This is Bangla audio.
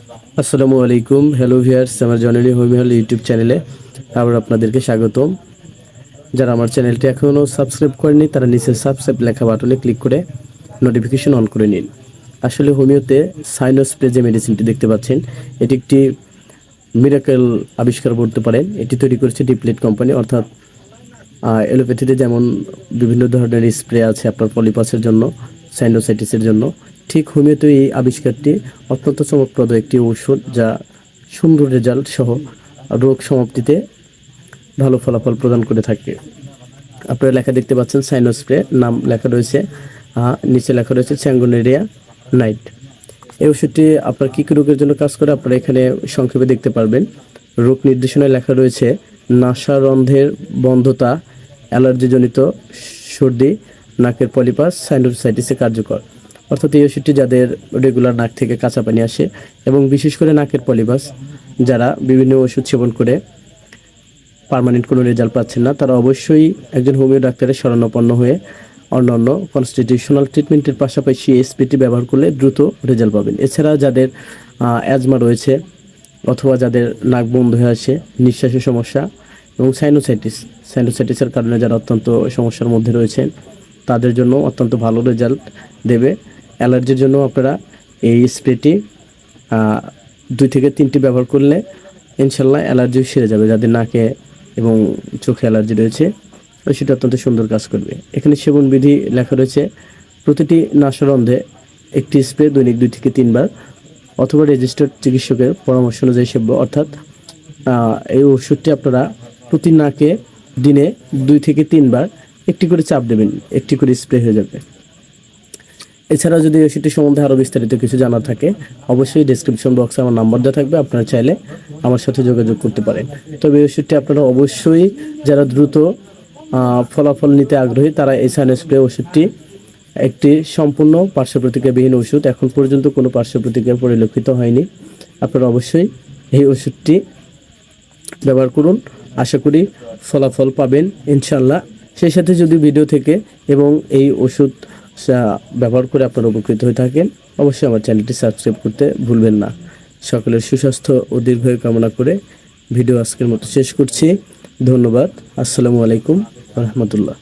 আসসালামু আলাইকুম। হ্যালো ভিউয়ার্স, আমার জননী হোমিও ইউটিউব চ্যানেলে আবার আপনাদেরকে স্বাগতম। যারা আমার চ্যানেলটি এখনও সাবস্ক্রাইব করেনি তারা নিচে সাবস্ক্রাইব লেখা বাটনে ক্লিক করে নোটিফিকেশন অন করে নিন। আসলে হোমিওতে সাইনো স্প্রে যে মেডিসিনটি দেখতে পাচ্ছেন, এটি একটি মিরাকেল আবিষ্কার বলতে পারেন। এটি তৈরি করেছে ডিপ্লিট কোম্পানি। অর্থাৎ এলোপ্যাথিতে যেমন বিভিন্ন ধরনের স্প্রে আছে আপনার পলিপাসের জন্য, সাইনোসাইটিসের জন্য, ঠিক হোমিওতে এই আবিষ্কারটি অত্যন্ত চমকপ্রদ একটি ঔষধ, যা সুন্দর রেজাল্ট সহ রোগ সমাপ্তিতে ভালো ফলাফল প্রদান করে থাকে। আপনারা লেখা দেখতে পাচ্ছেন সাইনো স্প্রে, নাম লেখা রয়েছে, নিচে লেখা রয়েছে স্যাঙ্গুনেরিয়া নাইট। এই ওষুধটি আপনার কী কী রোগের জন্য কাজ করে আপনারা এখানে সংক্ষেপে দেখতে পারবেন। রোগ নির্দেশনায় লেখা রয়েছে নাসারন্ধ্রের বন্ধতা, অ্যালার্জিজনিত সর্দি, নাকের পলিপাস, সাইনোসাইটিসে কার্যকর। অর্থাৎ এই ওষুধটি যাদের রেগুলার নাক থেকে কাঁচা পানি আসে এবং বিশেষ করে নাকের পলিপাস, যারা বিভিন্ন ওষুধ সেবন করে পার্মানেন্ট কোনো রেজাল্ট পাচ্ছেন না, তারা অবশ্যই একজন হোমিও ডাক্তারের শরণাপন্ন হয়ে অন্যান্য কনস্টিটিউশনাল ট্রিটমেন্টের পাশাপাশি এসপিটি ব্যবহার করলে দ্রুত রেজাল্ট পাবেন। এছাড়া যাদের অ্যাজমা রয়েছে অথবা যাদের নাক বন্ধ হয়ে আসে, নিঃশ্বাসের সমস্যা এবং সাইনোসাইটিসের কারণে যারা অত্যন্ত সমস্যার মধ্যে রয়েছেন, তাদের জন্য অত্যন্ত ভালো রেজাল্ট দেবে। অ্যালার্জির জন্য আপনারা এই স্প্রেটি 2 থেকে 3টি ব্যবহার করলে ইনশাল্লাহ অ্যালার্জি সেরে যাবে। যাদের নাকে এবং চোখে অ্যালার্জি রয়েছে, সেটা অত্যন্ত সুন্দর কাজ করবে। এখানে সেবন বিধি লেখা রয়েছে, প্রতিটি নাসারন্ধ্রে একটি স্প্রে দৈনিক 2 থেকে 3 বার অথবা রেজিস্টার্ড চিকিৎসকের পরামর্শ অনুযায়ী সেব্য। অর্থাৎ এই ওষুধটি আপনারা প্রতি নাকে দিনে 2 থেকে 3 বার একটি করে চাপ দেবেন, একটি করে স্প্রে হয়ে যাবে। এছাড়া যদি ওষুধটি সম্বন্ধে আরও বিস্তারিত কিছু জানা থাকে, অবশ্যই ডেসক্রিপশন বক্সে আমার নাম্বার দেওয়া থাকবে, আপনারা চাইলে আমার সাথে যোগাযোগ করতে পারেন। তবে এই ওষুধটি আপনারা অবশ্যই, যারা দ্রুত ফলাফল নিতে আগ্রহী, তারা এই সাইনো স্প্রে ওষুধটি একটি সম্পূর্ণ পার্শ্ব প্রতিক্রিয়াবিহীন ওষুধ, এখন পর্যন্ত কোনো পার্শ্ব প্রতিক্রিয়া পরিলক্ষিত হয়নি। আপনারা অবশ্যই এই ওষুধটি ব্যবহার করুন, আশা করি ফলাফল পাবেন ইনশাল্লাহ। সেই সাথে যদি ভিডিও থেকে এবং এই ওষুধ ব্যবহার করে আপনারা উপকৃত হয়ে থাকেন, অবশ্যই আমার চ্যানেলটি সাবস্ক্রাইব করতে ভুলবেন না। সকলের সুস্বাস্থ্য ও দীর্ঘায়ু কামনা করে ভিডিও আজকের মতো শেষ করছি। ধন্যবাদ। আসসালামু আলাইকুম রহমতুল্লাহ।